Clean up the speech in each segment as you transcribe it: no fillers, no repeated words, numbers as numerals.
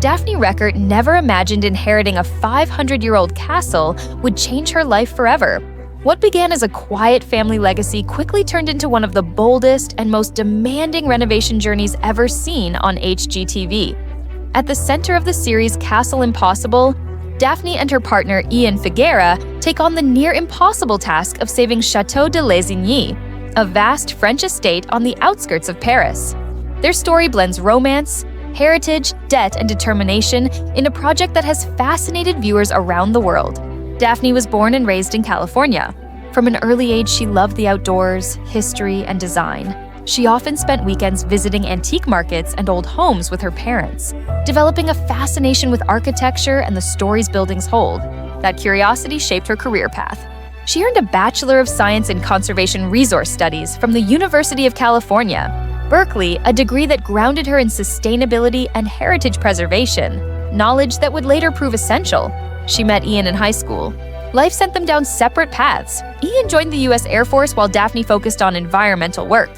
Daphne Reckert never imagined inheriting a 500-year-old castle would change her life forever. What began as a quiet family legacy quickly turned into one of the boldest and most demanding renovation journeys ever seen on HGTV. At the center of the series Castle Impossible, Daphne and her partner Ian Figuera take on the near-impossible task of saving Château de Lésigny, a vast French estate on the outskirts of Paris. Their story blends romance, heritage, debt, and determination in a project that has fascinated viewers around the world. Daphne was born and raised in California. From an early age, she loved the outdoors, history, and design. She often spent weekends visiting antique markets and old homes with her parents, developing a fascination with architecture and the stories buildings hold. That curiosity shaped her career path. She earned a Bachelor of Science in Conservation Resource Studies from the University of California, Berkeley, a degree that grounded her in sustainability and heritage preservation, knowledge that would later prove essential. She met Ian in high school. Life sent them down separate paths. Ian joined the U.S. Air Force while Daphne focused on environmental work.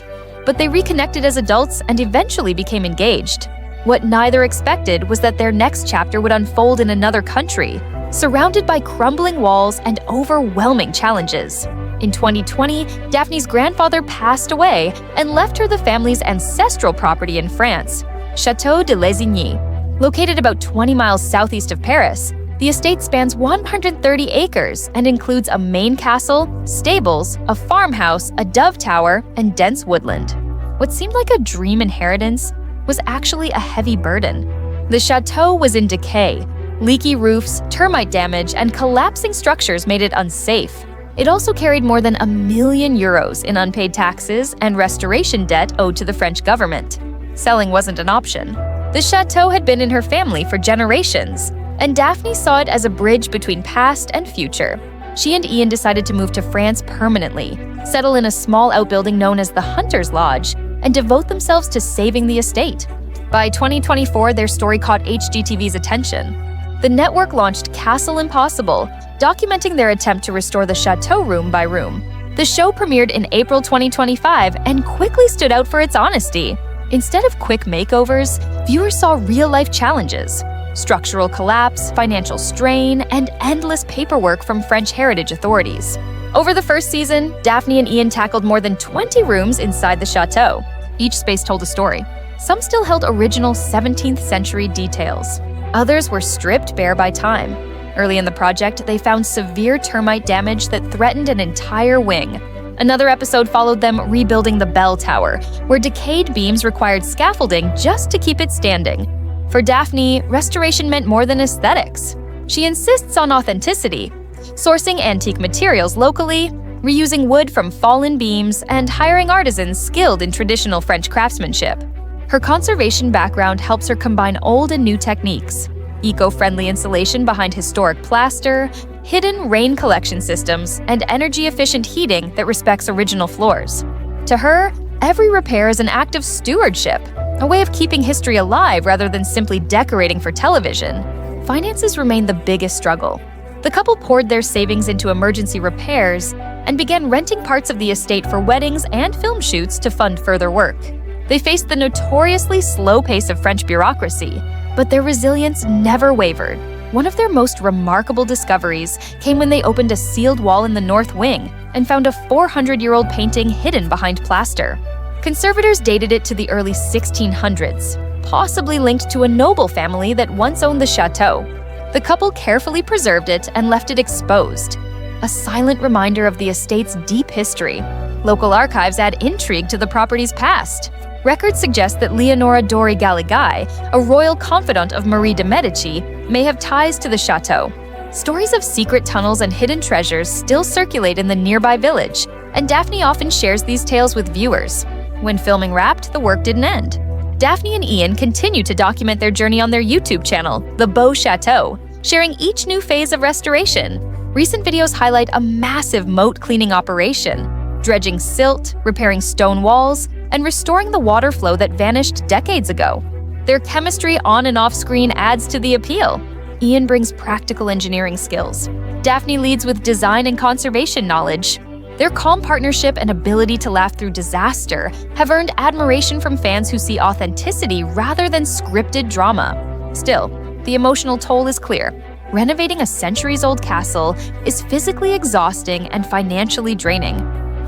But they reconnected as adults and eventually became engaged. What neither expected was that their next chapter would unfold in another country, surrounded by crumbling walls and overwhelming challenges. In 2020, Daphne's grandfather passed away and left her the family's ancestral property in France, Château de Lésigny. Located about 20 miles southeast of Paris, the estate spans 130 acres and includes a main castle, stables, a farmhouse, a dove tower, and dense woodland. What seemed like a dream inheritance was actually a heavy burden. The chateau was in decay. Leaky roofs, termite damage, and collapsing structures made it unsafe. It also carried more than €1 million in unpaid taxes and restoration debt owed to the French government. Selling wasn't an option. The chateau had been in her family for generations, and Daphne saw it as a bridge between past and future. She and Ian decided to move to France permanently, settle in a small outbuilding known as the Hunter's Lodge, and devote themselves to saving the estate. By 2024, their story caught HGTV's attention. The network launched Castle Impossible, documenting their attempt to restore the chateau room by room. The show premiered in April 2025 and quickly stood out for its honesty. Instead of quick makeovers, viewers saw real-life challenges: structural collapse, financial strain, and endless paperwork from French heritage authorities. Over the first season, Daphne and Ian tackled more than 20 rooms inside the chateau. Each space told a story. Some still held original 17th century details. Others were stripped bare by time. Early in the project, they found severe termite damage that threatened an entire wing. Another episode followed them rebuilding the bell tower, where decayed beams required scaffolding just to keep it standing. For Daphne, restoration meant more than aesthetics. She insists on authenticity, sourcing antique materials locally, reusing wood from fallen beams, and hiring artisans skilled in traditional French craftsmanship. Her conservation background helps her combine old and new techniques: eco-friendly insulation behind historic plaster, hidden rain collection systems, and energy-efficient heating that respects original floors. To her, every repair is an act of stewardship, a way of keeping history alive rather than simply decorating for television. Finances remained the biggest struggle. The couple poured their savings into emergency repairs and began renting parts of the estate for weddings and film shoots to fund further work. They faced the notoriously slow pace of French bureaucracy, but their resilience never wavered. One of their most remarkable discoveries came when they opened a sealed wall in the north wing and found a 400-year-old painting hidden behind plaster. Conservators dated it to the early 1600s, possibly linked to a noble family that once owned the chateau. The couple carefully preserved it and left it exposed, a silent reminder of the estate's deep history. Local archives add intrigue to the property's past. Records suggest that Leonora Dori Galigai, a royal confidant of Marie de Medici, may have ties to the chateau. Stories of secret tunnels and hidden treasures still circulate in the nearby village, and Daphne often shares these tales with viewers. When filming wrapped, the work didn't end. Daphne and Ian continue to document their journey on their YouTube channel, The Beau Chateau, sharing each new phase of restoration. Recent videos highlight a massive moat cleaning operation, dredging silt, repairing stone walls, and restoring the water flow that vanished decades ago. Their chemistry on and off screen adds to the appeal. Ian brings practical engineering skills. Daphne leads with design and conservation knowledge. Their calm partnership and ability to laugh through disaster have earned admiration from fans who see authenticity rather than scripted drama. Still, the emotional toll is clear. Renovating a centuries-old castle is physically exhausting and financially draining.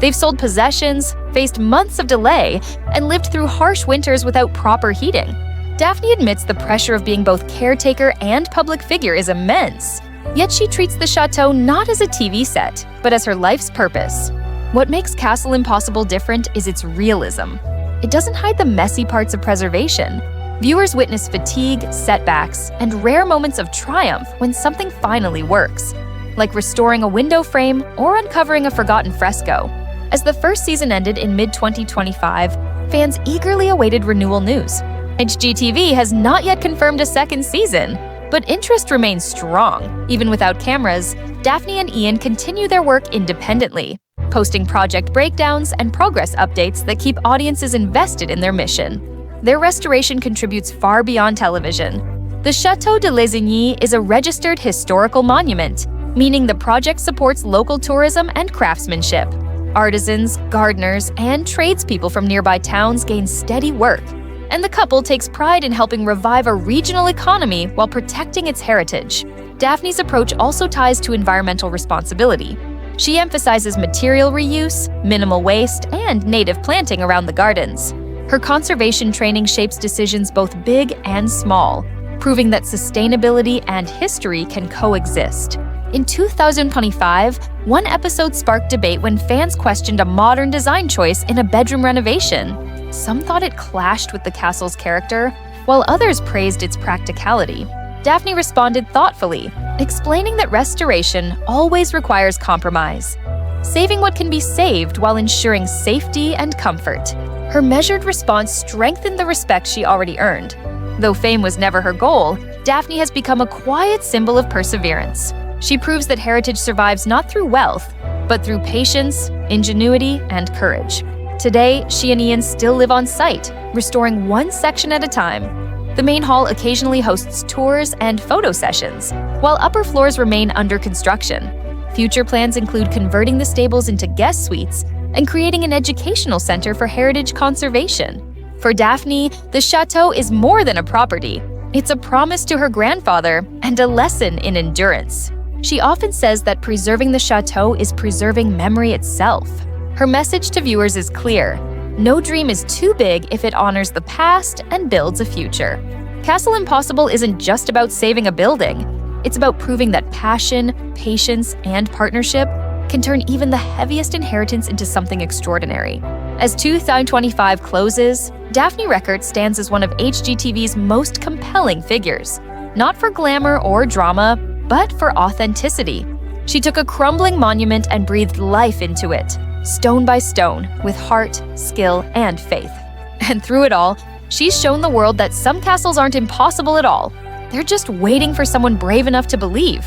They've sold possessions, faced months of delay, and lived through harsh winters without proper heating. Daphne admits the pressure of being both caretaker and public figure is immense. Yet she treats the chateau not as a TV set, but as her life's purpose. What makes Castle Impossible different is its realism. It doesn't hide the messy parts of preservation. Viewers witness fatigue, setbacks, and rare moments of triumph when something finally works, like restoring a window frame or uncovering a forgotten fresco. As the first season ended in mid-2025, fans eagerly awaited renewal news. HGTV has not yet confirmed a second season, but interest remains strong. Even without cameras, Daphne and Ian continue their work independently, posting project breakdowns and progress updates that keep audiences invested in their mission. Their restoration contributes far beyond television. The Château de Lésigny is a registered historical monument, meaning the project supports local tourism and craftsmanship. Artisans, gardeners, and tradespeople from nearby towns gain steady work, and the couple takes pride in helping revive a regional economy while protecting its heritage. Daphne's approach also ties to environmental responsibility. She emphasizes material reuse, minimal waste, and native planting around the gardens. Her conservation training shapes decisions both big and small, proving that sustainability and history can coexist. In 2025, one episode sparked debate when fans questioned a modern design choice in a bedroom renovation. Some thought it clashed with the castle's character, while others praised its practicality. Daphne responded thoughtfully, explaining that restoration always requires compromise, saving what can be saved while ensuring safety and comfort. Her measured response strengthened the respect she already earned. Though fame was never her goal, Daphne has become a quiet symbol of perseverance. She proves that heritage survives not through wealth, but through patience, ingenuity, and courage. Today, she and Ian still live on site, restoring one section at a time. The main hall occasionally hosts tours and photo sessions, while upper floors remain under construction. Future plans include converting the stables into guest suites and creating an educational center for heritage conservation. For Daphne, the chateau is more than a property. It's a promise to her grandfather and a lesson in endurance. She often says that preserving the chateau is preserving memory itself. Her message to viewers is clear: no dream is too big if it honors the past and builds a future. Castle Impossible isn't just about saving a building. It's about proving that passion, patience, and partnership can turn even the heaviest inheritance into something extraordinary. As 2025 closes, Daphne Reckert stands as one of HGTV's most compelling figures, not for glamour or drama, but for authenticity. She took a crumbling monument and breathed life into it, stone by stone, with heart, skill, and faith. And through it all, she's shown the world that some castles aren't impossible at all. They're just waiting for someone brave enough to believe.